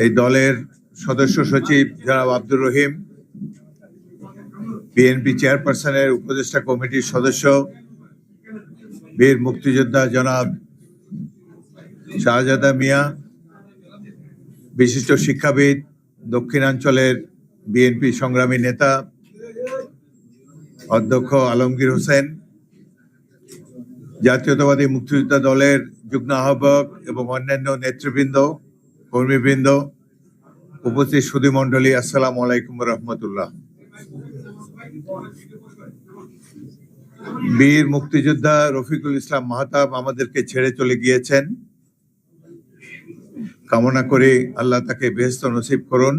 এই দলের সদস্য সচিব জনাব আব্দুর রহিম, বিএনপি চেয়ারপারসনের উপদেষ্টা কমিটির সদস্য বীর মুক্তিযোদ্ধা জনাব শাহজাদা মিয়া, বিশিষ্ট শিক্ষাবিদ, দক্ষিণাঞ্চলের বিএনপি সংগ্রামী নেতা অধ্যক্ষ আলমগীর হোসেন, জাতীয়তাবাদী মুক্তিযোদ্ধা দলের যুগ্ম আহ্বায়ক এবং অন্যান্য নেতৃবৃন্দ, কর্মীবৃন্দ, উপস্থিত সুধীমণ্ডলী, আসসালামু আলাইকুম রহমতুল্লাহ। বীর মুক্তিযোদ্ধা রফিকুল ইসলাম মাহতাব আমাদেরকে ছেড়ে চলে গিয়েছেন। কামনা করি আল্লাহ তাকে বেহেশত নসিব করুন।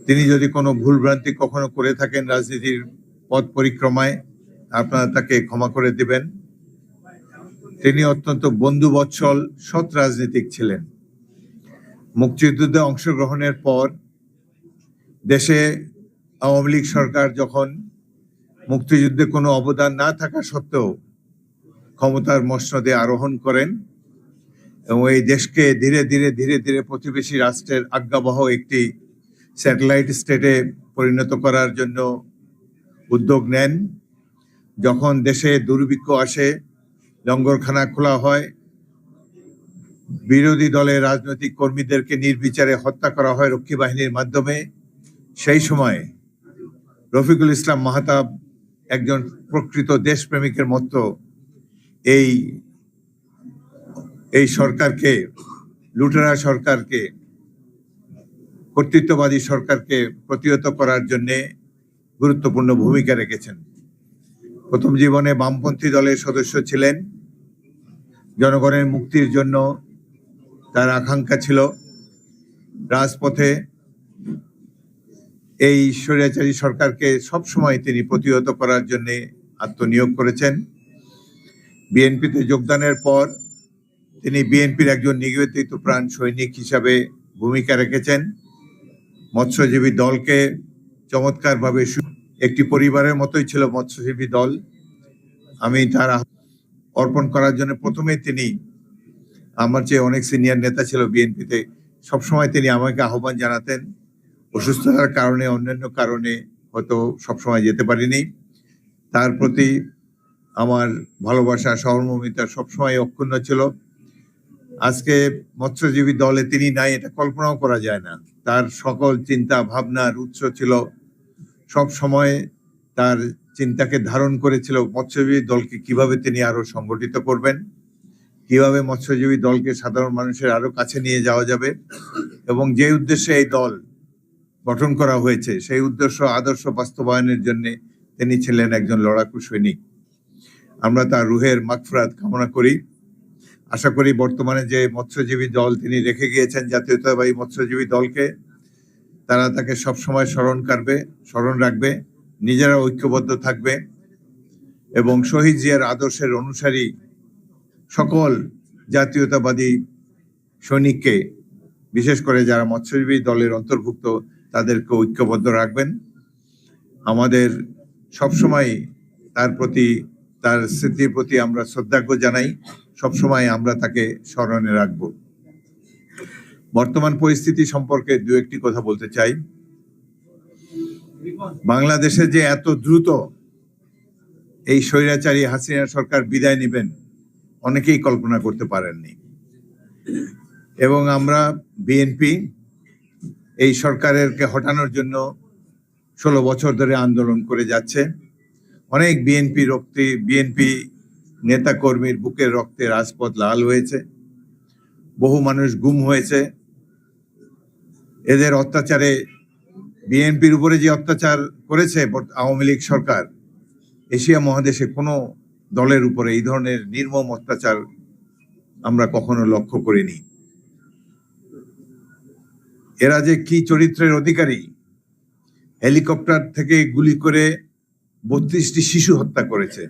তিনি যদি কোনো ভুলভ্রান্তি কখনো করে থাকেন রাজনীতির পথ পরিক্রমায়, আপনারা তাকে ক্ষমা করে দিবেন। তিনি অত্যন্ত বন্ধুবৎসল, সৎ রাজনীতিক ছিলেন। মুক্তিযুদ্ধে অংশগ্রহণের পর দেশে আওয়ামী লীগ সরকার যখন মুক্তিযুদ্ধে কোনো অবদান না থাকা সত্ত্বেও ক্ষমতার মসনদে আরোহণ করেন এবং এই দেশকে ধীরে ধীরে প্রতিবেশী রাষ্ট্রের আজ্ঞাবহ একটি স্যাটেলাইট স্টেটে পরিণত করার জন্য উদ্যোগ নেন, যখন দেশে দুর্ভিক্ষ আসে, লঙ্গরখানা খোলা হয়, বিরোধী দলের রাজনৈতিক কর্মীদেরকে নির্বিচারে হত্যা করা হয় রক্ষী বাহিনীর মাধ্যমে, সেই সময় রফিকুল ইসলাম মাহতাব একজন প্রকৃত দেশপ্রেমিকের মতো এই সরকারকে, লুটেরা সরকারকে, কর্তৃত্ববাদী সরকারকে প্রতিহত করার জন্য গুরুত্বপূর্ণ ভূমিকা রেখেছেন। প্রথম জীবনে বামপন্থী দলের সদস্য ছিলেন। জনগণের মুক্তির জন্য তার আকাঙ্ক্ষা ছিল। রাজপথে এই স্বৈরাচারী সরকারকে সবসময় তিনি প্রতিহত করার জন্য আত্মনিয়োগ করেছেন। বিএনপিতে যোগদানের পর তিনি বিএনপির একজন নিবেদিত প্রাণ সৈনিক হিসাবে ভূমিকা রেখেছেন। মৎস্যজীবী দলকে চমৎকারভাবে, একটি পরিবারের মতোই ছিল মৎস্যজীবী দল। আমি তার অর্পণ করার জন্য প্রথমে তিনি, আমার চেয়ে অনেক সিনিয়র নেতা ছিল বিএনপিতে, সবসময় তিনি আমাকে আহ্বান জানাতেন। অসুস্থতার কারণে, অন্যান্য কারণে হয়তো সবসময় যেতে পারিনি। তার প্রতি আমার ভালোবাসা, সহমর্মিতা সবসময় অক্ষুণ্ণ ছিল। আজকে মৎস্যজীবী দলে তিনি নাই, এটা কল্পনাও করা যায় না। তার সকল চিন্তা ভাবনার উৎস ছিল, সব সময় তার চিন্তাকে ধারণ করেছিল মৎস্যজীবী দলকে কিভাবে তিনি আরো সংগঠিত করবেন, কিভাবে মৎস্যজীবী দলকে সাধারণ মানুষের আরো কাছে নিয়ে যাওয়া যাবে, এবং যে উদ্দেশ্যে এই দল গঠন করা হয়েছে সেই উদ্দেশ্য আদর্শ বাস্তবায়নের জন্য তিনি ছিলেন একজন লড়াকু সৈনিক। আমরা তার রুহের মাগফিরাত কামনা করি। আশা করি বর্তমানে যে মৎস্যজীবী দল তিনি রেখে গিয়েছেন, জাতীয়তাবাদী মৎস্যজীবী দলকে, তারা তাকে সবসময় স্মরণ রাখবে, নিজেরা ঐক্যবদ্ধ থাকবে এবং শহীদ জিয়ার আদর্শের অনুসারী সকল জাতীয়তাবাদী সৈনিককে, বিশেষ করে যারা মৎস্যজীবী দলের অন্তর্ভুক্ত, তাদেরকে ঐক্যবদ্ধ রাখবেন। আমাদের সবসময় তার প্রতি, তার স্মৃতির প্রতি আমরা শ্রদ্ধাজ্ঞ জানাই। সবসময় আমরা তাকে স্মরণে রাখব। বর্তমান পরিস্থিতি সম্পর্কে দু একটি কথা বলতে চাই। বাংলাদেশে যে এত দ্রুত এই স্বৈরাচারী হাসিনা সরকার বিদায় নেবেন অনেকেই কল্পনা করতে পারেননি, এবং আমরা বিএনপি এই সরকারকে হটানোর জন্য 16 বছর ধরে আন্দোলন করে যাচ্ছে। অনেক বিএনপি নেতা কর্মীর বুকের রক্তে রাজপথ লাল হয়েছে, বহু মানুষ গুম হয়েছে। এদের অত্যাচারে, বিএনপির উপরে যে অত্যাচার করেছে আওয়ামী লীগ সরকার, এশিয়া মহাদেশে কোনো দলের উপরে এই ধরনের নির্মম অত্যাচার আমরা কখনো লক্ষ্য করিনি। এরা যে কি চরিত্রের অধিকারী! হেলিকপ্টার থেকে গুলি করে 32টি শিশু হত্যা করেছে।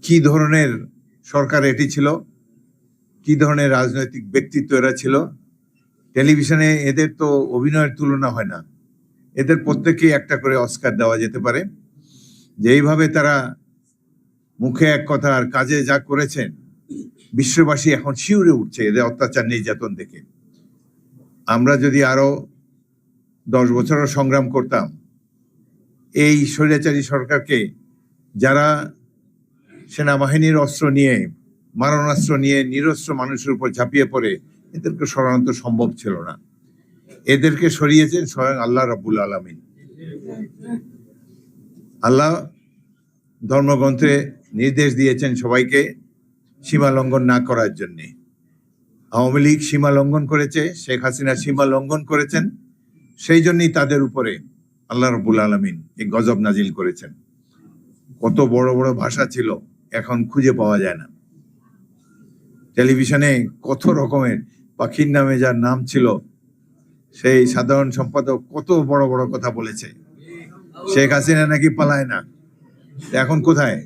কি ধরনের সরকার এটি ছিল! কি ধরনের রাজনৈতিক ব্যক্তিত্ব এরা ছিল! টেলিভিশনে এদের তো অভিনয়ের তুলনা হয় না। এদের প্রত্যেকেই একটা করে অস্কার দেওয়া যেতে পারে। যেইভাবে তারা মুখে এক কথা আর কাজে যা করেছেন, বিশ্ববাসী এখন শিউরে উঠছে এদের অত্যাচার নির্যাতন দেখে। আমরা যদি আরো 10 বছরও সংগ্রাম করতাম, এই স্বৈরাচারী সরকারকে, যারা সেনাবাহিনীর অস্ত্র নিয়ে, মারণাস্ত্র নিয়ে নিরস্ত্র মানুষের উপর ঝাঁপিয়ে পড়ে, এদেরকে সরানো তো সম্ভব ছিল না। এদেরকে সরিয়েছেন স্বয়ং আল্লাহ রাব্বুল আলামিন। আল্লাহ ধর্মগ্রন্থে নির্দেশ দিয়েছেন সবাইকে সীমা লঙ্ঘন না করার জন্য। আওয়ামী লীগ সীমা লঙ্ঘন করেছে, শেখ হাসিনা সীমা লঙ্ঘন করেছেন, সেই জন্যই তাদের উপরে আল্লাহ রাব্বুল আলামিন এই গজব নাজিল করেছেন। কত বড় বড় ভাষা ছিল, এখন খুঁজে পাওয়া যায় না। টেলিভিশনে কত রকমের, পাখির নামে যার নাম ছিল সেই সাধারণ সম্পাদক কত বড় বড় কথা বলেছে। শেখ হাসিনা নাকি পালায় না, এখন কোথায়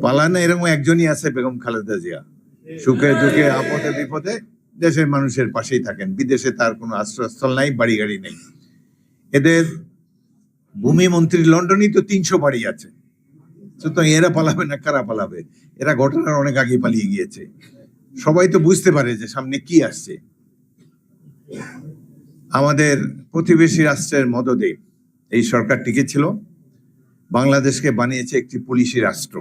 পালায় না? এরকম একজনই আছে, বেগম খালেদা জিয়া। সুখে দুঃখে আপদে বিপদে দেশের মানুষের পাশেই থাকেন। বিদেশে তার কোনো আশ্রয়স্থল নাই, বাড়ি গাড়ি নেই। এদের ভূমি মন্ত্রী লন্ডনই তো 300 বাড়ি আছে। সুতরাং এরা পালাবে না, কারা পালাবে? এরা ঘটনার অনেক আগে পালিয়ে গিয়েছে। সবাই তো বুঝতে পারে যে সামনে কি আসছে। আমাদের প্রতিবেশী রাষ্ট্রের মদদে এই সরকার টিকেছিল। বাংলাদেশকে বানিয়েছে একটি পুলিশি রাষ্ট্র।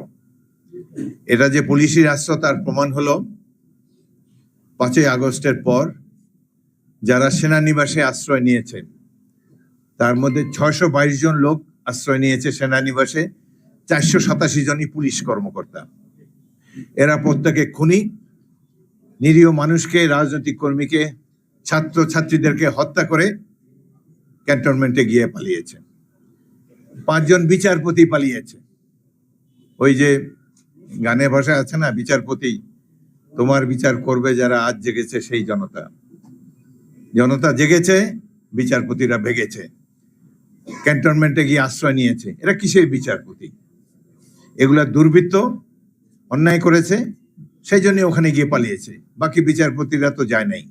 এটা যে পুলিশি রাষ্ট্র তার প্রমাণ হলো 5ই আগস্টের পর যারা সেনানিবাসে আশ্রয় নিয়েছে, তার মধ্যে 622 জন লোক আশ্রয় নিয়েছে সেনানিবাসে, 487 জনই পুলিশ কর্মকর্তা। এরা প্রত্যেকে খুনি, নিরীহ মানুষকে, রাজনৈতিক কর্মীকে, ছাত্র ছাত্রীদেরকে হত্যা করে ক্যান্টনমেন্টে গিয়ে পালিয়েছে। 5 জন বিচারপতি পালিয়েছে। ওই যে গানে ভাষা আছে না, বিচারপতি তোমার বিচার করবে যারা আজ জেগেছে সেই জনতা। জনতা জেগেছে, বিচারপতিরা ভেগেছে, ক্যান্টনমেন্টে গিয়ে আশ্রয় নিয়েছে। এরা কিসের বিচারপতি? এগুলা দুর্বৃত্ত, অন্যায় করেছে, সেই জন্য ওখানে গিয়ে পালিয়েছে। বাকি বিচারপতিরা তো যায় নাই।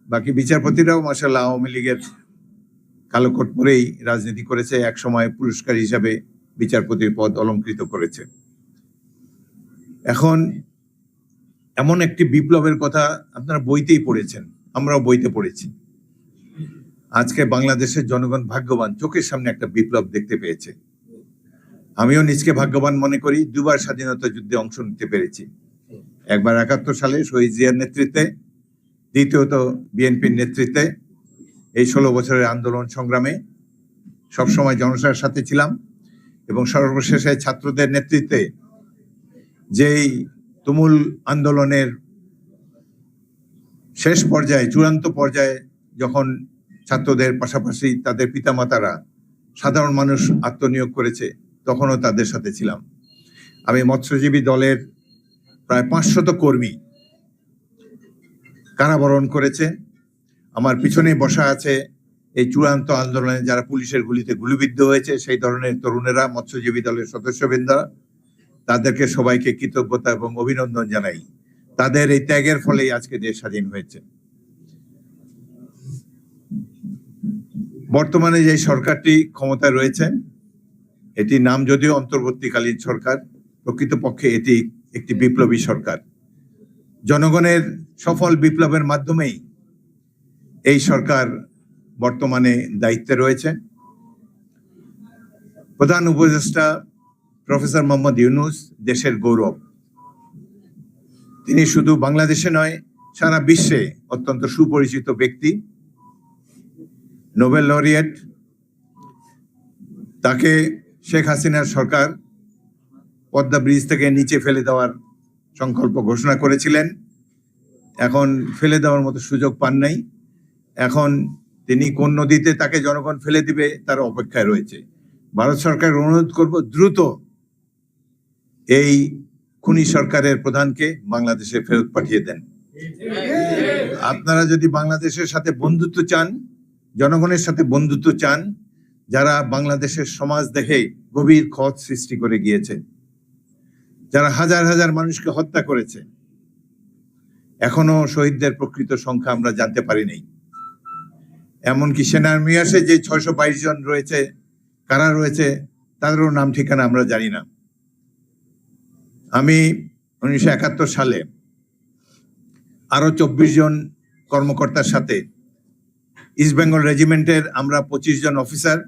বাকি বিচারপতিরাও মাশাআল্লাহ আওয়ামী লীগের কালো কোট পরেই রাজনীতি করেছে, এক সময় পুরস্কার হিসাবে বিচারপতির পদ অলংকৃত করেছে। এখন এমন একটি বিপ্লবের কথা আপনারা বইতেই পড়েছেন, আমরাও বইতে পড়েছি। আজকে বাংলাদেশের জনগণ ভাগ্যবান, চোখের সামনে একটা বিপ্লব দেখতে পেয়েছে। আমিও নিজকে ভাগ্যবান মনে করি, 2 বার স্বাধীনতা যুদ্ধে অংশ নিতে পেরেছি। একবার 71 সালে শহীদ জিয়ার নেতৃত্বে, দ্বিতীয়ত বিএনপির নেতৃত্বে এই 16 বছরের আন্দোলন সংগ্রামে সবসময় জনতার সাথে ছিলাম। এবং সর্বশেষে ছাত্রদের নেতৃত্বে যেই তুমুল আন্দোলনের শেষ পর্যায়ে, চূড়ান্ত পর্যায়ে যখন ছাত্রদের পাশাপাশি তাদের পিতামাতারা, সাধারণ মানুষ আত্মনিয়োগ করেছে, তখনও তাদের সাথে ছিলাম। আমি মৎস্যজীবী দলের প্রায় 500 কর্মী কারাবরণ করেছে। আমার পিছনে বসা আছে এই চূড়ান্ত আন্দোলনে যারা পুলিশের গুলিতে গুলিবিদ্ধ হয়েছে, সেই ধরনের তরুণেরা, মৎস্যজীবী দলের সদস্যবৃন্দরা। তাদেরকে সবাইকে কৃতজ্ঞতা এবং অভিনন্দন জানাই। তাদের এই ত্যাগের ফলেই আজকে দেশ স্বাধীন হয়েছে। বর্তমানে যে সরকারটি ক্ষমতায় রয়েছে, এটি নাম যদিও অন্তর্বর্তীকালীন সরকার, প্রকৃতপক্ষে এটি একটি বিপ্লবী সরকার। জনগণের সফল বিপ্লবের মাধ্যমেই এই সরকার বর্তমানে দায়িত্বে রয়েছে। প্রধান উপদেষ্টা প্রফেসর মোহাম্মদ ইউনূস দেশের গৌরব। তিনি শুধু বাংলাদেশে নয়, সারা বিশ্বে অত্যন্ত সুপরিচিত ব্যক্তি, নোবেল লরিয়েট। তাকে শেখ হাসিনার সরকার পদ্মা ব্রিজ থেকে নিচে ফেলে দেওয়ার সংকল্প ঘোষণা করেছিলেন। এখন ফেলে দেওয়ার মতো সুযোগ পান নাই। এখন তিনি কোন নদীতে তাকে জনগণ ফেলে দিবে তার অপেক্ষায় রয়েছে। ভারত সরকার অনুরোধ করব, দ্রুত এই খুনি সরকারের প্রধানকে বাংলাদেশে ফেরত পাঠিয়ে দেন। আপনারা যদি বাংলাদেশের সাথে বন্ধুত্ব চান, জনগণের সাথে বন্ধুত্ব চান, যারা বাংলাদেশের সমাজ দেখে গভীর ক্ষত সৃষ্টি করে গিয়েছে, যারা হাজার হাজার মানুষকে হত্যা করেছে, এখনো শহীদদের প্রকৃত সংখ্যা আমরা জানতে পারি নাই। এমনকি সেনানিবাসে যে 622 জন রয়েছে, কারা রয়েছে তাদেরও নাম ঠিকানা আমরা জানি না। আমি 1971 সালে আরো 24 জন কর্মকর্তার সাথে ইস্ট বেঙ্গল রেজিমেন্টের আমরা 25 জন officer,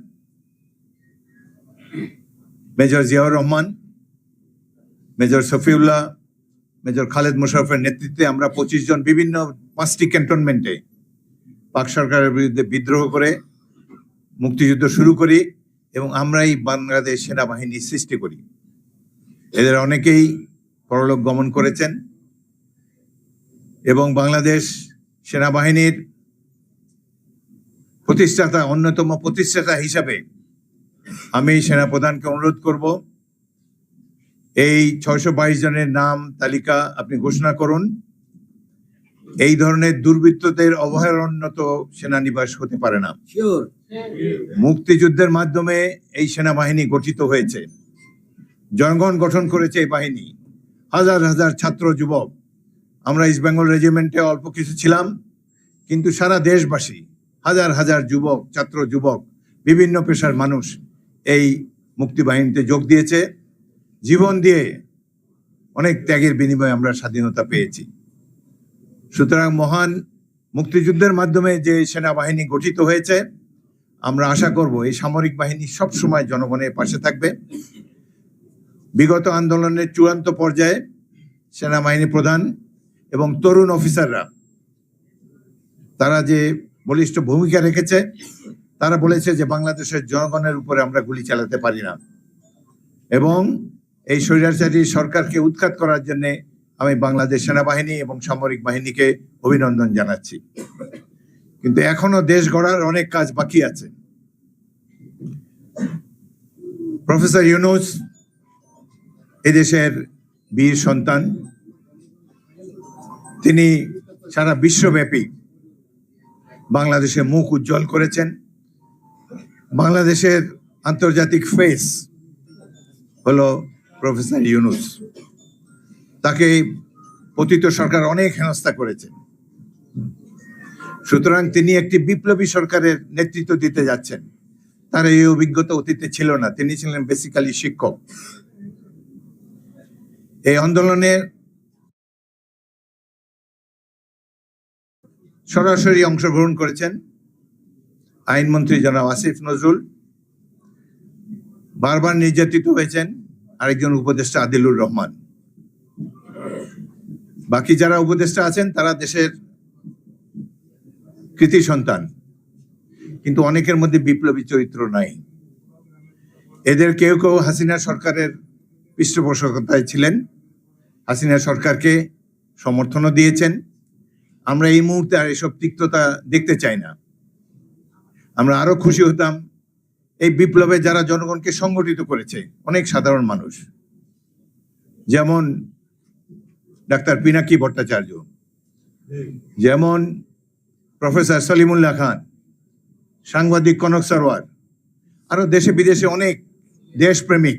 major Ziaur Rahman, major Shafiullah, major Khaled মোশাররফের নেতৃত্বে আমরা 25 জন বিভিন্ন 5টি ক্যান্টনমেন্টে পাক সরকারের বিরুদ্ধে বিদ্রোহ করে মুক্তিযুদ্ধ শুরু করি এবং আমরাই বাংলাদেশ সেনাবাহিনী সৃষ্টি করি। এদের অনেকেই পরলোক গমন করেছেন এবং বাংলাদেশ সেনাবাহিনীর প্রতিষ্ঠাতা, অন্যতম প্রতিষ্ঠাতা হিসাবে আমি সেনাপ্রধানকে অনুরোধ করব, এই 622 জনের নাম তালিকা আপনি ঘোষণা করুন। এই ধরনের দুর্বৃত্তদের অভয়ারণ্য তো সেনানিবাস হতে পারে না। মুক্তিযুদ্ধের মাধ্যমে এই সেনাবাহিনী গঠিত হয়েছে, জনগণ গঠন করেছে এই বাহিনী, হাজার হাজার ছাত্র যুবক। আমরা ইস্ট বেঙ্গল রেজিমেন্টে অল্প কিছু ছিলাম, কিন্তু সারা দেশবাসী, হাজার হাজার যুবক, ছাত্র যুবক, বিভিন্ন পেশার মানুষ এই মুক্তি বাহিনীতে যোগ দিয়েছে। জীবন দিয়ে অনেক ত্যাগের বিনিময়ে আমরা স্বাধীনতা পেয়েছি। সুতরাং মহান মুক্তিযুদ্ধের মাধ্যমে যে সেনাবাহিনী গঠিত হয়েছে, আমরা আশা করব এই সামরিক বাহিনী সবসময় জনগণের পাশে থাকবে। বিগত আন্দোলনের চূড়ান্ত পর্যায়ে সেনাবাহিনী প্রধান এবং তরুণ অফিসাররা তারা যে বলিষ্ঠ ভূমিকা রেখেছে, তারা বলেছে যে বাংলাদেশের জনগণের উপরে আমরা গুলি চালাতে পারি না, এবং এই স্বৈরাচারী সরকারকে উৎখাত করার জন্য আমি বাংলাদেশ সেনাবাহিনী এবং সামরিক বাহিনীকে অভিনন্দন জানাচ্ছি। কিন্তু এখনো দেশ গড়ার অনেক কাজ বাকি আছে। প্রফেসর ইউনূস এদেশের বীর সন্তান, তিনি সারা বিশ্বব্যাপী বাংলাদেশের মুখ উজ্জ্বল করেছেন। বাংলাদেশের আন্তর্জাতিক ফেস হলো প্রফেসর ইউনূস। তাকে পতিত সরকার অনেক হেনস্থা করেছে, সুতরাং তিনি একটি বিপ্লবী সরকারের নেতৃত্ব দিতে যাচ্ছেন। তার এই অভিজ্ঞতা অতীতে ছিল না, তিনি ছিলেন বেসিক্যালি শিক্ষক। এই আন্দোলনে সরাসরি অংশগ্রহণ করেছেন আইনমন্ত্রী জনাব আসিফ নজরুল, বারবার নির্যাতিত হয়েছেন আরেকজন উপদেষ্টা আদিলুর রহমান। বাকি যারা উপদেষ্টা আছেন তারা দেশের কৃতি সন্তান, কিন্তু অনেকের মধ্যে বিপ্লবী চরিত্র নাই। এদের কেউ কেউ হাসিনা সরকারের পৃষ্ঠপোষকতায় ছিলেন, হাসিনা সরকারকে সমর্থনও দিয়েছেন। আমরা এই মুহূর্তে আর এসব তিক্ততা দেখতে চাই না। আমরা আরো খুশি হতাম এই বিপ্লবে যারা জনগণকে সংগঠিত করেছে, অনেক সাধারণ মানুষ, যেমন ডাক্তার পিনাকি ভট্টাচার্য, যেমন প্রফেসর সলিমুল্লাহ খান, সাংবাদিক কনক সরওয়ার, আরো দেশে বিদেশে অনেক দেশপ্রেমিক,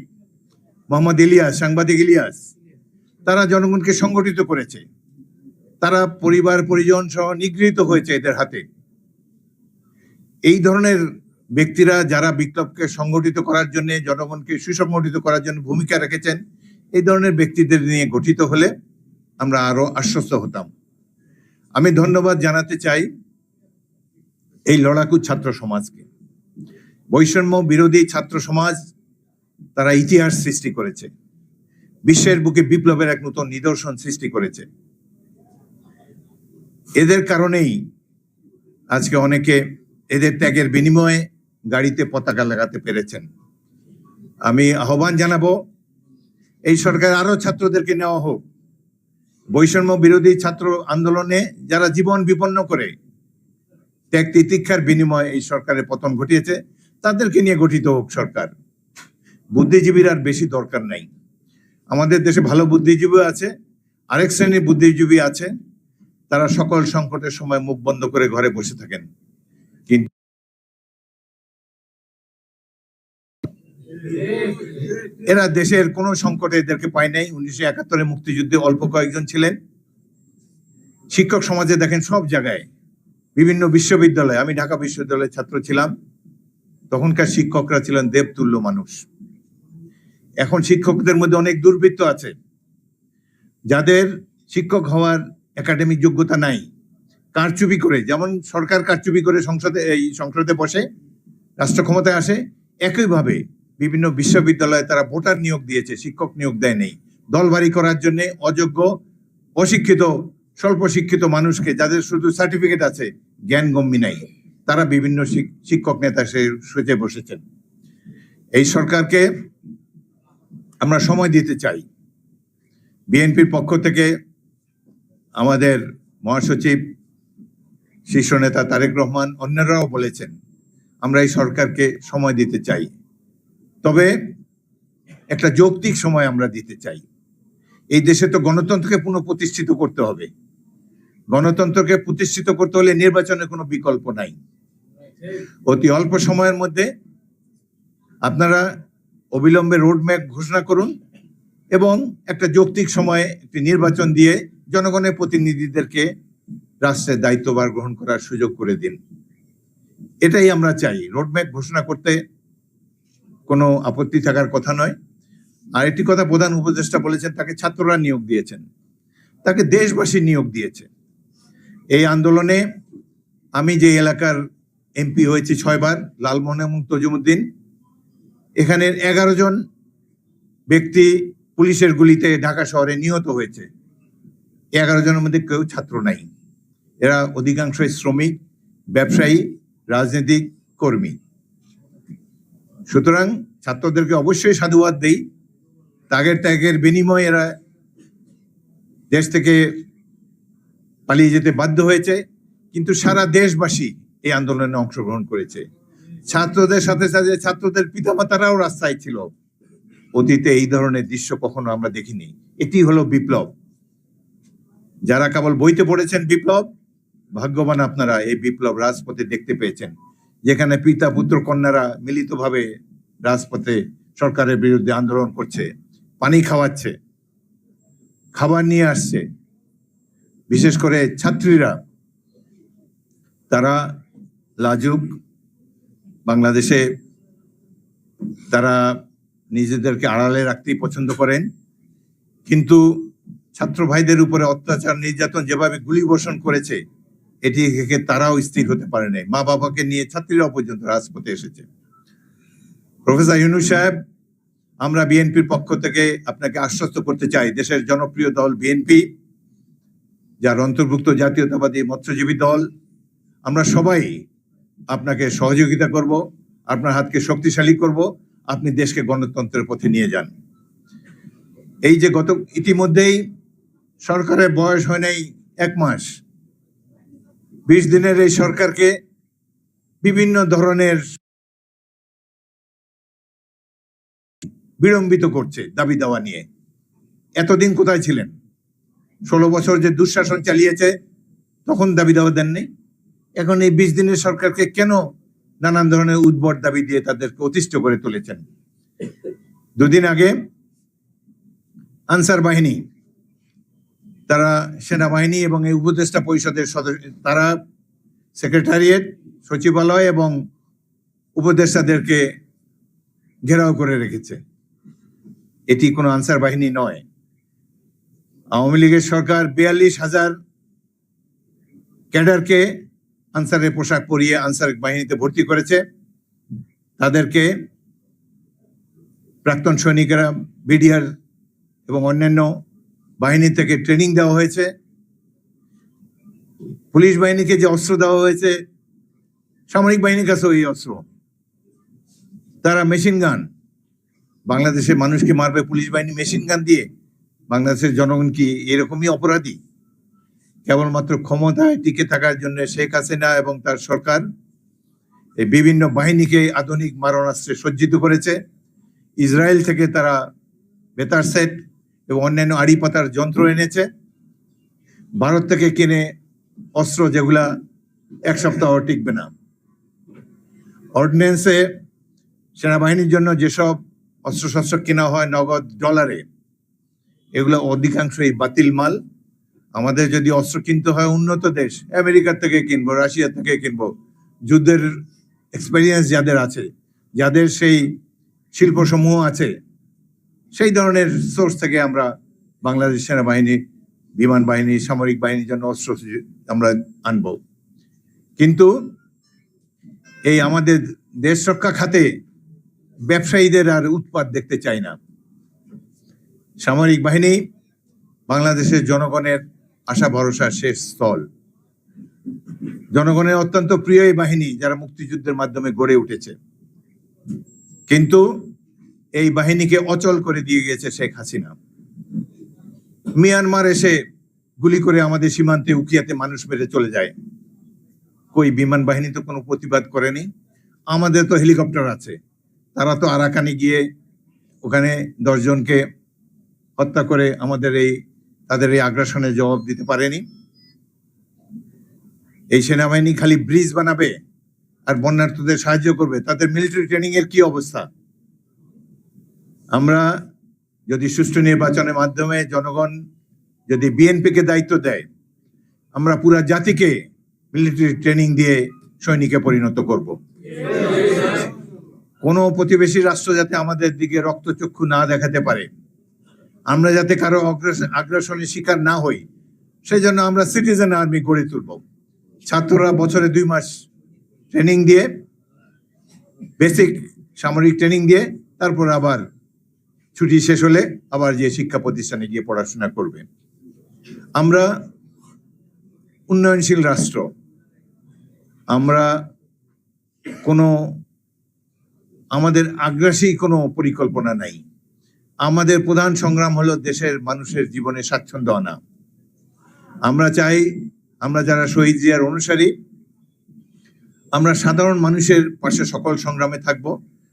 মোহাম্মদ ইলিয়াস, সাংবাদিক ইলিয়াস, তারা জনগণকে সংগঠিত করেছে। তারা পরিবার পরিজন সহ নিগৃহীত হয়েছে এদের হাতে। এই ধরনের ব্যক্তিরা যারা বিপ্লবকে সংগঠিত করার জন্য, জনগণকে সুসংগঠিত করার জন্য ভূমিকা রেখেছেন, এই ধরনের ব্যক্তিদের নিয়ে গঠিত হলে আমরা আরো আশ্বস্ত হতাম। আমি ধন্যবাদ জানাতে চাই এই লড়াকু ছাত্র সমাজকে। বৈষম্য বিরোধী ছাত্র সমাজ, তারা ইতিহাস সৃষ্টি করেছে, বিশ্বের বুকে বিপ্লবের এক নতুন নিদর্শন সৃষ্টি করেছে। এদের কারণেই আজকে অনেকে এদের ত্যাগের বিনিময়ে গাড়িতে পতাকা লাগাতে পেরেছেন। আমি আহ্বান জানাবো এই সরকার আরো ছাত্রদেরকে নেওয়া হোক। বৈষম্য বিরোধী ছাত্র আন্দোলনে যারা জীবন বিপন্ন করে ত্যাগ তিতিক্ষার বিনিময়ে এই সরকারের পতন ঘটিয়েছে, তাদেরকে নিয়ে গঠিত হোক সরকার। বুদ্ধিজীবীর আর বেশি দরকার নাই। আমাদের দেশে ভালো বুদ্ধিজীবী আছে, আরেক শ্রেণীর বুদ্ধিজীবী আছে, তারা সকল সংকটের সময় মুখ বন্ধ করে ঘরে বসে থাকেন। কিন্তু এরা দেশের কোন সংকটে এদেরকে পায় নাই। 1971 মুক্তিযুদ্ধে অল্প কয়েকজন ছিলেন। শিক্ষক সমাজে দেখেন সব জায়গায়, বিভিন্ন বিশ্ববিদ্যালয়ে, আমি ঢাকা বিশ্ববিদ্যালয়ের ছাত্র ছিলাম, তখনকার শিক্ষকরা ছিলেন দেবতুল্য মানুষ। এখন শিক্ষকদের মধ্যে অনেক দুর্বৃত্ত আছে, যাদের শিক্ষক হওয়ার একাডেমিক যোগ্যতা নাই, কারচুপি করে, যেমন সরকার কারচুপি করে সংসদে বসে রাষ্ট্র ক্ষমতায় আসে, একইভাবে বিভিন্ন বিশ্ববিদ্যালয়ে তারা ভোটার নিয়োগ দিয়েছে, শিক্ষক নিয়োগ দেয় নেই। দলবাড়ি করার জন্য অযোগ্য, অশিক্ষিত, স্বল্প শিক্ষিত মানুষকে, যাদের শুধু সার্টিফিকেট আছে, জ্ঞান গম্যি নাই, তারা বিভিন্ন শিক্ষক নেতা সেজে বসেছেন। এই সরকারকে আমরা সময় দিতে চাই। বিএনপির পক্ষ থেকে আমাদের মহাসচিব, শীর্ষ নেতা তারেক রহমান, অন্যরাও বলেছেন আমরা এই সরকারকে সময় দিতে চাই, তবে একটা যৌক্তিক সময় আমরা দিতে চাই। এই দেশে তো গণতন্ত্রকে পুনঃপ্রতিষ্ঠিত করতে হবে। গণতন্ত্রকে প্রতিষ্ঠিত করতে হলে নির্বাচনের কোনো বিকল্প নাই। অতি অল্প সময়ের মধ্যে আপনারা অবিলম্বে রোডম্যাপ ঘোষণা করুন এবং একটা যৌক্তিক সময়ে একটি নির্বাচন দিয়ে জনগণের প্রতিনিধিদেরকে রাষ্ট্রের দায়িত্বভার গ্রহণ করার সুযোগ করে দিন। এটাই আমরা চাই। রোডম্যাপ ঘোষণা করতে কোনো আপত্তি থাকার কথা নয়। আর একটি কথা প্রধান উপদেষ্টা বলেছেন, তাকে ছাত্ররা নিয়োগ দিয়েছেন, তাকে দেশবাসী নিয়োগ দিয়েছে। এই আন্দোলনে আমি যে এলাকার এমপি হয়েছি 6 বার, লালমোহন এবং তজুমুদ্দিন, এখানের 11 জন ব্যক্তি পুলিশের গুলিতে ঢাকা শহরে নিহত হয়েছে। 11 জনের মধ্যে কেউ ছাত্র নাই। এরা অধিকাংশই শ্রমিক, ব্যবসায়ী, রাজনৈতিক কর্মী। সুতরাং ছাত্রদেরকে অবশ্যই সাধুবাদ দেই। ত্যাগের বিনিময়ে এরা দেশ থেকে পালিয়ে যেতে বাধ্য হয়েছে, কিন্তু সারা দেশবাসী এই আন্দোলনে অংশগ্রহণ করেছে। ছাত্রদের সাথে সাথে ছাত্রদের পিতামাতারাও রাস্তায় ছিল। অতীতে এই ধরনের দৃশ্য কখনো আমরা দেখিনি। এটি হলো বিপ্লব। যারা কেবল বইতে পড়েছেন বিপ্লব, ভাগ্যবান আপনারা, এই বিপ্লব রাজপথে দেখতে পেয়েছেন, যেখানে পিতা পুত্র কন্যারা মিলিতভাবে রাজপথে সরকারের বিরুদ্ধে আন্দোলন করছে, পানি খাওয়াচ্ছে, খাবার নিয়ে আসছে। বিশেষ করে ছাত্রীরা, তারা লাজুক। বাংলাদেশে তারা নিজেদেরকে আড়ালে রাখতেই পছন্দ করেন, কিন্তু ছাত্র ভাইদের উপরে অত্যাচার, নির্যাতন, যেভাবে গুলি বর্ষণ করেছে, এটি থেকে তারাও স্থির হতে পারে নাই। মা বাবাকে নিয়ে ছাত্রীরাও পর্যন্ত রাজপথে এসেছে। প্রফেসর ইউনূস সাহেব, আমরা বিএনপির পক্ষ থেকে আপনাকে আশ্বস্ত করতে চাই, দেশের জনপ্রিয় দল বিএনপি, যার অন্তর্ভুক্ত জাতীয়তাবাদী মৎস্যজীবী দল, আমরা সবাই আপনাকে সহযোগিতা করব, আপনার হাতকে শক্তিশালী করব, আপনি দেশকে গণতন্ত্রের পথে নিয়ে যান। এই যে ইতিমধ্যেই সরকারের বয়স হয় নাই 1 মাস, 20 দিনের এই সরকারকে বিভিন্ন ধরনের বিড়ম্বিত করছে দাবি দাওয়া নিয়ে। এতদিন কোথায় ছিলেন? 16 বছর যে দুঃশাসন চালিয়েছে, তখন দাবি দাওয়া দেননি। এখন এই 20 দিনের সরকারকে কেন নানান ধরনের উদ্ভট দাবি দিয়ে তাদেরকে অতিষ্ঠ করে তুলেছেন? 2 দিন আগে আনসার বাহিনী, তারা সেনাবাহিনী এবং এই উপদেষ্টা পরিষদের সদস্য, তারা সেক্রেটারিয়েট, সচিবালয় এবং উপদেষ্টাদেরকে ঘেরাও করে রেখেছে। এটি কোনো আনসার বাহিনী নয়। আওয়ামী লীগের সরকার 42,000 ক্যাডারকে আনসারের পোশাক পরিয়ে আনসার বাহিনীতে ভর্তি করেছে। তাদেরকে প্রাক্তন সৈনিকেরা, বিডিআর এবং অন্যান্য বাহিনী থেকে ট্রেনিং দেওয়া হয়েছে। পুলিশ বাহিনীকে যে অস্ত্র দেওয়া হয়েছে, সামরিক বাহিনীর কাছে ওই অস্ত্র। তারা মেশিন গান, বাংলাদেশের মানুষকে মারবে পুলিশ বাহিনী মেশিন গান দিয়ে? বাংলাদেশের জনগণ কি এরকমই অপরাধী? কেবলমাত্র ক্ষমতায় টিকে থাকার জন্য শেখ হাসিনা এবং তার সরকার এই বিভিন্ন বাহিনীকে আধুনিক মারণাস্ত্রে সজ্জিত করেছে। ইসরায়েল থেকে তারা বেতার সেট এবং অন্যান্য আড়ি পাতার যন্ত্র এনেছে। ভারত থেকে কিনে অস্ত্র, যেগুলা 1 সপ্তাহ টিকবে না। অর্ডিন্যান্সে সেনাবাহিনীর জন্য যেসব অস্ত্রশস্ত্র কেনা হয় নগদ ডলারে, এগুলো অধিকাংশই বাতিল মাল। আমাদের যদি অস্ত্র কিনতে হয় উন্নত দেশ, আমেরিকা থেকে কিনবো, রাশিয়া থেকে কিনবো, যুদ্ধের এক্সপেরিয়েন্স যাদের আছে, যাদের সেই শিল্পসমূহ আছে, সেই ধরনের সোর্স থেকে আমরা বাংলাদেশ সেনাবাহিনী, বিমান বাহিনী, সামরিক বাহিনীর জন্য অস্ত্র আমরা আনব। কিন্তু এই আমাদের দেশ রক্ষা খাতে ব্যবসায়ীদের আর উৎপাত দেখতে চাই না। সামরিক বাহিনী বাংলাদেশের জনগণের আশা ভরসার শেষ স্থল। জনগণের অত্যন্ত প্রিয় এই বাহিনী, যারা মুক্তিযুদ্ধের মাধ্যমে গড়ে উঠেছে। কিন্তু এই বাহিনীকে অচল করে দিয়ে গেছে শেখ হাসিনা। মিয়ানমার এসে গুলি করে আমাদের সীমান্তে উকিয়াতে মানুষ মেরে চলে যায়। কই বিমান বাহিনী তো কোনো প্রতিবাদ করেনি। আমাদের তো হেলিকপ্টার আছে, তারা তো আরাকানে গিয়ে ওখানে 10 জনকে হত্যা করে তাদের এই আগ্রাসনের জবাব দিতে পারেনি। এই সেনাবাহিনী খালি ব্রিজ বানাবে আর বন্যার্থদের সাহায্য করবে। তাদের মিলিটারি ট্রেনিং এর কি অবস্থা? আমরা যদি সুষ্ঠু নির্বাচনের মাধ্যমে জনগণ যদি বিএনপিকে দায়িত্ব দেয়, আমরা পুরা জাতিকে মিলিটারি ট্রেনিং দিয়ে সৈনিকে পরিণত করব। কোনো প্রতিবেশী রাষ্ট্র যাতে আমাদের দিকে রক্তচক্ষু না দেখাতে পারে, আমরা যাতে কারো আগ্রাসনের শিকার না হই, সেই জন্য আমরা সিটিজেন আর্মি গড়ে তুলব। ছাত্ররা বছরে 2 মাস ট্রেনিং দিয়ে, বেসিক সামরিক ট্রেনিং দিয়ে, তারপর আবার ছুটি শেষ হলে আবার যে শিক্ষা প্রতিষ্ঠানে গিয়ে পড়াশোনা করবে। আমরা উন্নয়নশীল রাষ্ট্র, আমরা আমাদের আগ্রাসী কোনো পরিকল্পনা নাই। আমাদের প্রধান সংগ্রাম হলো দেশের মানুষের জীবনে স্বাচ্ছন্দ্য আনা। আমরা চাই, আমরা যারা শহীদ জিয়ার অনুসারী, আমরা সাধারণ মানুষের পাশে সকল সংগ্রামে থাকব,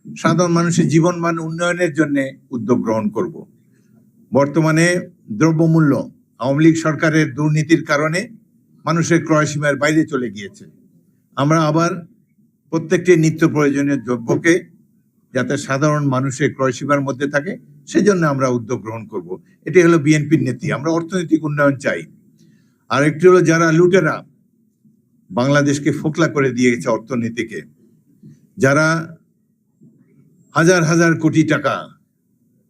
সাধারণ মানুষের জীবনমান উন্নয়নের জন্য উদ্যোগ গ্রহণ করব। বর্তমানে দ্রব্যমূল্য আওয়ামী লীগ সরকারের দুর্নীতির কারণে মানুষের ক্রয় সীমার বাইরে চলে গিয়েছে। আমরা আবার প্রত্যেকটি নিত্য প্রয়োজনীয় দ্রব্যকে যাতে সাধারণ মানুষের ক্রয় সীমার মধ্যে থাকে, সেজন্য আমরা উদ্যোগ গ্রহণ করব। এটি হলো বিএনপির নীতি। আমরা অর্থনৈতিক উন্নয়ন চাই। আর একটি হলো যারা লুটেরা বাংলাদেশকে ফোকলা করে দিয়ে গেছে, অর্থনীতিকে, যারা হাজার হাজার কোটি টাকা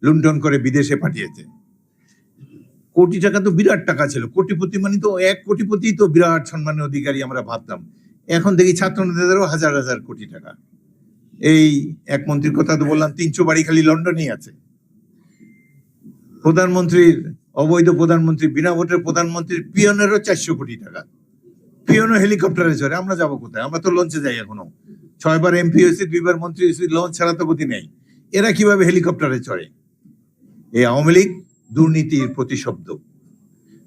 লুণ্ঠন করে বিদেশে পাঠিয়েছে। কোটি টাকা তো বিরাট টাকা ছিল। কোটিপতি মানে তো 1 কোটিপতি তো বিরাট সম্মানের অধিকারী আমরা ভাবতাম। এখন দেখি ছাত্র নেতাদেরও হাজার হাজার কোটি টাকা। এই এক মন্ত্রীর কথা তো বললাম, 300 বাড়ি খালি লন্ডনেই আছে। প্রধানমন্ত্রীর, অবৈধ প্রধানমন্ত্রী, বিনা ভোটের প্রধানমন্ত্রীর পিয়নেরও 400 কোটি টাকা। পিয়নও হেলিকপ্টারে চড়ে। আমরা যাবো কোথায়? আমরা তো লঞ্চে যাই এখনো। 6 বার এমপি হয়েছি, 2 বার মন্ত্রী হয়েছি, লঞ্চ ছাড়া তো গতি নেই। এরা কিভাবে হেলিকপ্টারে চড়ে? এই আওয়ামী লীগ দুর্নীতির প্রতিশব্দ।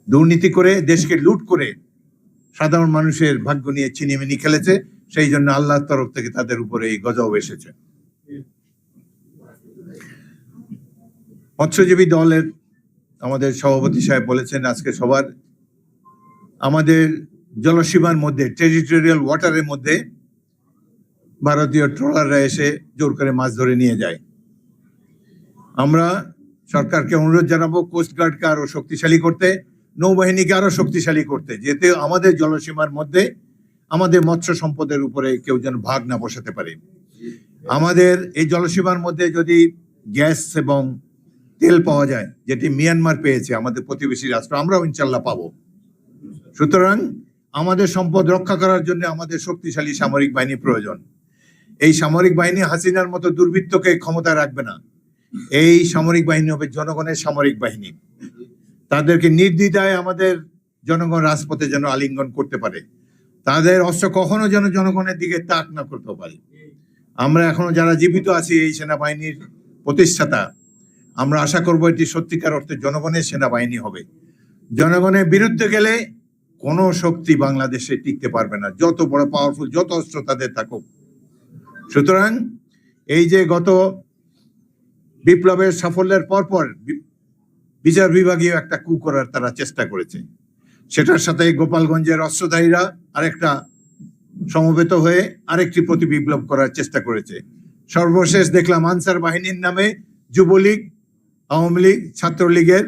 দুর্নীতি করে, দেশকে লুট করে সাধারণ মানুষের ভাগ্য নিয়ে ছিনিমিনি খেলেছে। সেই জন্য আল্লাহর তরফ থেকে তাদের উপরে এই গজব এসেছে। মৎস্যজীবী দলের আমাদের সভাপতি সাহেব বলেছেন আজকে সবার, আমাদের জলসীমার মধ্যে, টেরিটোরিয়াল ওয়াটারের মধ্যে ভারতীয় ট্রলাররা এসে জোর করে মাছ ধরে নিয়ে যায়। আমরা সরকারকে অনুরোধ জানাবো কোস্টগার্ডকে আরো শক্তিশালী করতে, নৌবাহিনীকে আরো শক্তিশালী করতে, যেতে আমাদের জলসীমার মধ্যে আমাদের মৎস্য সম্পদের উপরে কেউ যেন ভাগ না বসাতে পারে। আমাদের এই জলসীমার মধ্যে যদি গ্যাস এবং তেল পাওয়া যায়, যেটি মিয়ানমার পেয়েছে, আমাদের প্রতিবেশী রাষ্ট্র, আমরাও ইনশাল্লাহ পাবো। সুতরাং আমাদের সম্পদ রক্ষা করার জন্য আমাদের শক্তিশালী সামরিক বাহিনী প্রয়োজন। এই সামরিক বাহিনী হাসিনার মতো দুর্বৃত্তকে ক্ষমতা রাখবে না। এই সামরিক বাহিনী হবে জনগণের সামরিক বাহিনী। তাদেরকে নির্দ্বিধায় আমাদের জনগণ রাজপথে যেন আলিঙ্গন করতে পারে। তাদের অস্ত্র কখনো যেন জনগণের দিকে তাক না করতে পারে। আমরা এখনো যারা জীবিত আছি এই সেনাবাহিনীর প্রতিষ্ঠাতা, আমরা আশা করবো এটি সত্যিকার অর্থে জনগণের সেনাবাহিনী হবে। জনগণের বিরুদ্ধে গেলে কোনো শক্তি বাংলাদেশে টিকতে পারবে না, যত বড় পাওয়ারফুল, যত অস্ত্র তাদের থাকুক। সুতরাং এই যে গত বিপ্লবের সাফল্যের পরপর বিচার বিভাগীয় একটা কু করার তারা চেষ্টা করেছে, সেটার সাথে গোপালগঞ্জের অস্ত্রধারীরা আরেকটা সমবেত হয়ে আরেকটি প্রতি বিপ্লব করার চেষ্টা করেছে। সর্বশেষ দেখলাম আনসার বাহিনীর নামে যুবলীগ, আওয়ামী লীগ, ছাত্রলীগের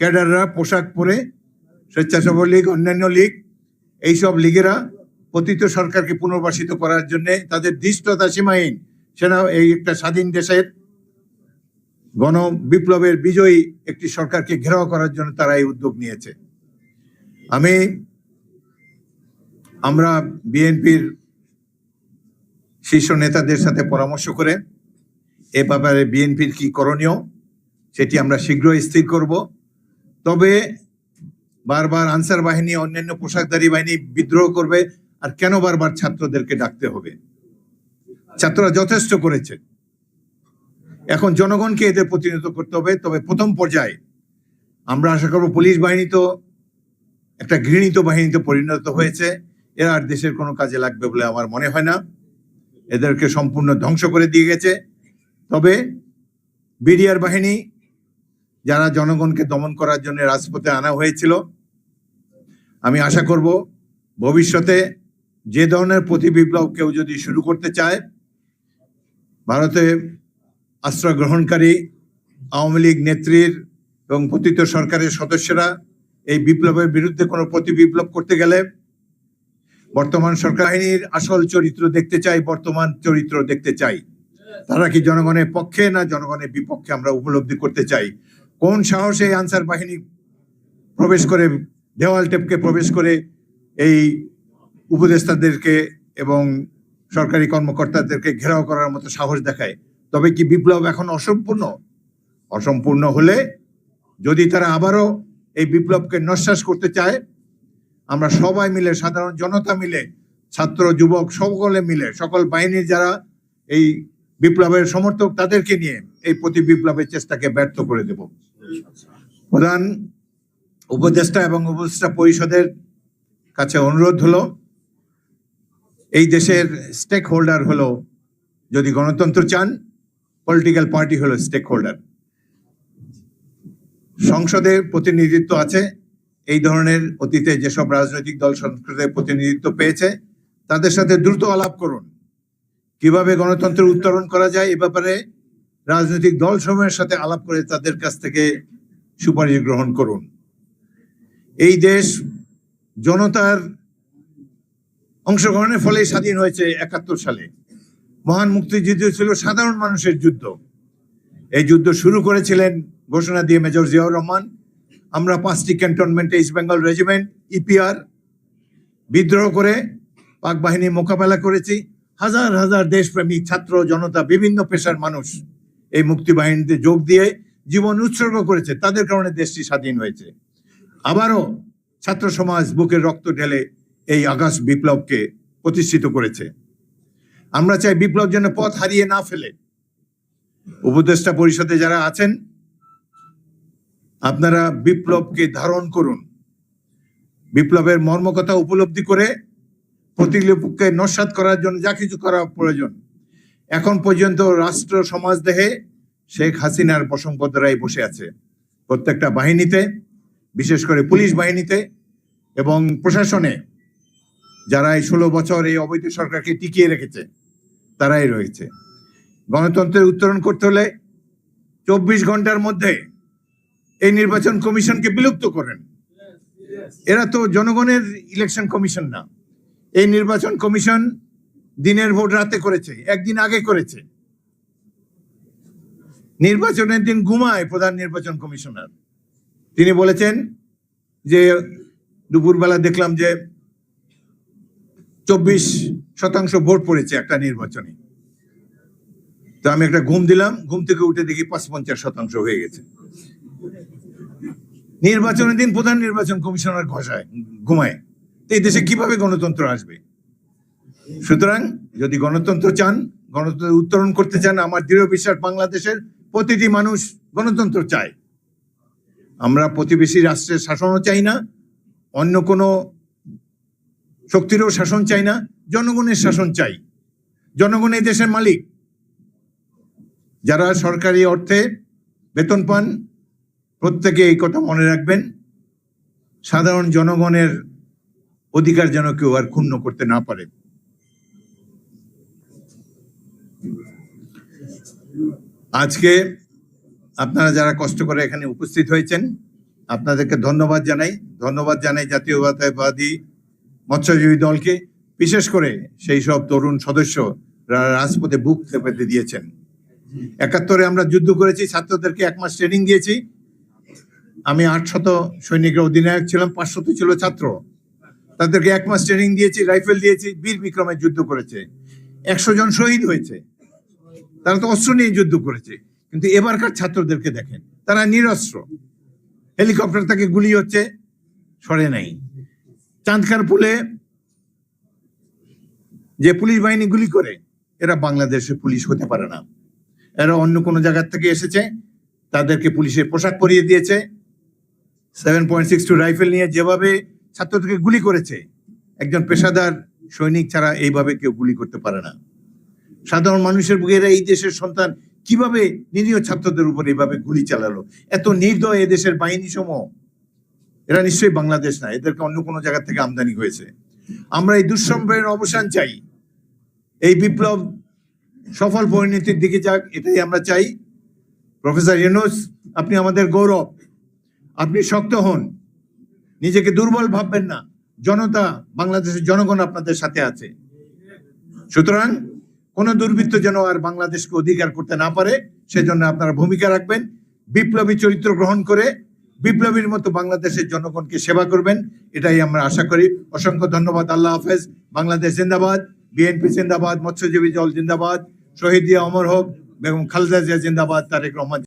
ক্যাডাররা পোশাক পরে, স্বেচ্ছাসেবক লীগ, অন্যান্য লীগ, এইসব লীগেরা পতিত সরকারকে পুনর্বাসিত করার জন্য তাদের ধৃষ্টতা সীমাহীন। সেনা এই একটা স্বাধীন দেশের গণ বিপ্লবের বিজয়ী একটি সরকারকে ঘেরাও করার জন্য তারা এই উদ্যোগ নিয়েছে। আমরা বিএনপির শীর্ষ নেতাদের সাথে পরামর্শ করে এ ব্যাপারে বিএনপির কি করণীয় সেটি আমরা শীঘ্রই স্থির করব। তবে বারবার আনসার বাহিনী, অন্যান্য পোশাকধারী বাহিনী বিদ্রোহ করবে, আর কেন বারবার ছাত্রদেরকে ডাকতে হবে? ছাত্ররা যথেষ্ট করেছে, এখন জনগণকে এদের প্রতিনিধিত্ব করতে হবে। তবে প্রথম পর্যায়ে আমরা আশা করব পুলিশ বাহিনী তো একটা ঘৃণিত বাহিনীতে পরিণত হয়েছে, এরা আর দেশের কোনো কাজে লাগবে বলে আমার মনে হয় না, এদেরকে সম্পূর্ণ ধ্বংস করে দিয়ে গেছে। তবে বিডিআর বাহিনী যারা জনগণকে দমন করার জন্য রাজপথে আনা হয়েছিল, আমি আশা করব ভবিষ্যতে যে ধরনের প্রতিবিপ্লব কেউ যদি শুরু করতে চায়, ভারতে আশ্রয় গ্রহণকারী আওয়ামী লীগ নেত্রীর এবং পতিত সরকারের সদস্যরা এই বিপ্লবের বিরুদ্ধে কোনো প্রতিবিপ্লব করতে গেলে বর্তমান সরকার বাহিনীর আসল চরিত্র দেখতে চাই, বর্তমান চরিত্র দেখতে চাই। তারা কি জনগণের পক্ষে না জনগণের বিপক্ষে আমরা উপলব্ধি করতে চাই। কোন সাহসে আনসার বাহিনী প্রবেশ করে, দেওয়াল টেপকে প্রবেশ করে এই উপদেষ্টাদেরকে এবং সরকারি কর্মকর্তাদেরকে ঘেরাও করার মতো সাহস দেখায়? তবে কি বিপ্লব এখন অসম্পূর্ণ? অসম্পূর্ণ হলে যদি তারা আবারও এই বিপ্লবকে নস্যাৎ করতে চায়, আমরা সবাই মিলে, সাধারণ জনতা মিলে, ছাত্র যুবক সকলে মিলে, সকল বাহিনীর যারা এই বিপ্লবের সমর্থক তাদেরকে নিয়ে এই প্রতি বিপ্লবের চেষ্টাকে ব্যর্থ করে দেব। প্রধান উপদেষ্টা এবং উপদেষ্টা পরিষদের কাছে অনুরোধ হলো, এই দেশের স্টেক হোল্ডার হলো, যদি গণতন্ত্র চান, পলিটিক্যাল পার্টি হলো স্টেক হোল্ডার। সংসদের প্রতিনিধিত্ব আছে, এই ধরনের অতীতে যেসব রাজনৈতিক দল সংসদের প্রতিনিধিত্ব পেয়েছে তাদের সাথে দ্রুত আলাপ করুন, কিভাবে গণতন্ত্রের উত্তরণ করা যায় এ ব্যাপারে রাজনৈতিক দল সমূহের সাথে আলাপ করে তাদের কাছ থেকে সুপারিশ গ্রহণ করুন। এই দেশ জনতার অংশগ্রহণের ফলে স্বাধীন হয়েছে 71 সালে। মহান মুক্তিযুদ্ধ ছিল সাধারণ মানুষের যুদ্ধ। এই যুদ্ধ শুরু করেছিলেন ঘোষণা দিয়ে মেজর জিয়াউর রহমান। আমরা 5টি ক্যান্টনমেন্টে ইস্ট বেঙ্গল রেজিমেন্ট ইপিআর বিদ্রোহ করে পাক বাহিনী মোকাবেলা করেছি। হাজার হাজার দেশপ্রেমিক ছাত্র জনতা, বিভিন্ন পেশার মানুষ এই মুক্তি বাহিনীতে যোগ দিয়ে জীবন উৎসর্গ করেছে, তাদের কারণে দেশটি স্বাধীন হয়েছে। আবারও ছাত্র সমাজ বুকের রক্ত ঢেলে এই আগস্ট বিপ্লবকে প্রতিষ্ঠিত করেছে। আমরা চাই বিপ্লব যেন পথ হারিয়ে না ফেলে। উপদেষ্টা পরিষদে যারা আছেন, আপনারা বিপ্লবকে ধারণ করুন, বিপ্লবের মর্মকথা উপলব্ধি করে প্রতিবিপ্লবকে নস্যাৎ করার জন্য যা কিছু করা প্রয়োজন। এখন পর্যন্ত রাষ্ট্র সমাজ দেহে শেখ হাসিনার বসংপদরাই বসে আছে। প্রত্যেকটা বাহিনীতে, বিশেষ করে পুলিশ বাহিনীতে এবং প্রশাসনে যারা এই 16 বছর এই অবৈধ সরকারকে টিকিয়ে রেখেছে তারাই রয়েছে। গণতন্ত্রের উত্তরণ করতে হলে 24 ঘন্টার মধ্যে এই নির্বাচন কমিশনকে বিলুপ্ত করেন। এরা তো জনগণের ইলেকশন কমিশন না। এই নির্বাচন কমিশন দিনের ভোট রাতে করেছে, একদিন আগে করেছে। নির্বাচনের দিন ঘুমায় প্রধান নির্বাচন কমিশনার। তিনি বলেছেন যে দুপুরবেলা দেখলাম যে 24% ভোট পড়েছে একটা নির্বাচনে। তো আমি একটা ঘুম দিলাম, ঘুম থেকে উঠে দেখি 55% হয়ে গেছে। নির্বাচনের দিন প্রধান নির্বাচন কমিশনার ঘুমায়। এই দেশে কিভাবে গণতন্ত্র আসবে? সুতরাং যদি গণতন্ত্র চান, গণতন্ত্র উত্তরণ করতে চান, আমার দৃঢ় বিশ্বাস বাংলাদেশের প্রতিটি মানুষ গণতন্ত্র চায়। আমরা প্রতিবেশী রাষ্ট্রের শাসনও চাই না, অন্য কোনো শক্তিরও শাসন চাই না, জনগণের শাসন চাই। জনগণ এই দেশের মালিক। যারা সরকারি অর্থে বেতন পান প্রত্যেকে এই কথা মনে রাখবেন, সাধারণ জনগণের অধিকার যেন কেউ আর ক্ষুণ্ণ করতে না পারে। আজকে আপনারা যারা কষ্ট করে এখানে উপস্থিত হয়েছেন, আপনাদেরকে ধন্যবাদ জানাই। ধন্যবাদ জানাই জাতীয়তাবাদী মৎস্যজীবী দলকে, বিশেষ করে সেই সব তরুণ সদস্য রাজপথে বুক পেতে দিয়েছেন। 71-এ আমরা যুদ্ধ করেছি, ছাত্রদেরকে 1 মাস ট্রেনিং দিয়েছি। আমি 800 সৈনিকের অধিনায়ক ছিলাম, 500 ছিল ছাত্র। তাদেরকে 1 মাস ট্রেনিং দিয়েছি, রাইফেল দিয়েছি, বীর বিক্রমে যুদ্ধ করেছে। 100 জন শহীদ হয়েছে। তারা তো অস্ত্র নিয়ে যুদ্ধ করেছে। কিন্তু এবারকার ছাত্রদেরকে দেখেন, তারা নিরস্ত্র। হেলিকপ্টার থেকে গুলি হচ্ছে, সরে নাই। চাঁদখার পুলে যে পুলিশ বাহিনী গুলি করে, এরা বাংলাদেশের পুলিশ হতে পারে না। এরা অন্য কোনো জায়গা থেকে এসেছে, তাদেরকে পুলিশের পোশাক পরিয়ে দিয়েছে। 7.62 রাইফেল নিয়ে যেভাবে ছাত্রদেরকে গুলি করেছে, একজন পেশাদার সৈনিক ছাড়া এইভাবে কেউ গুলি করতে পারে না। সাধারণ মানুষের বুকে এরা এই দেশের সন্তান কিভাবে নিরীহ ছাত্রদের উপর এইভাবে গুলি চালালো? এত নির্দয় এদেশের বাহিনী সমূহ, এরা নিশ্চয়ই বাংলাদেশ না, এদেরকে অন্য কোনো জায়গা থেকে আমদানি হয়েছে। আমরা এই দুঃসম্পর্কের অবসান চাই, এই বিপ্লব সফল পরিণতির দিকে যাক, এটাই আমরা চাই। প্রফেসর ইউনূস, আপনি আমাদের গৌরব, আপনি শক্ত হন, নিজেকে দুর্বল ভাববেন না। জনতা, বাংলাদেশের জনগণ আপনাদের সাথে আছে। সুতরাং কোন দুর্বৃত্ত যেন আর বাংলাদেশকে অধিকার করতে না পারে, সেজন্য আপনারা ভূমিকা রাখবেন। বিপ্লবী চরিত্র গ্রহণ করে বিপ্লবীর মতো বাংলাদেশের জনগণকে সেবা করবেন, এটাই আমরা আশা করি। অসংখ্য ধন্যবাদ। আল্লাহ হাফেজ। বাংলাদেশ জিন্দাবাদ, বিএনপি জিন্দাবাদ, মৎস্যজীবী দল জিন্দাবাদ, শহীদ জিয়া অমর হোক, বেগম খালেদা জিয়া জিন্দাবাদ, তারেক রহমান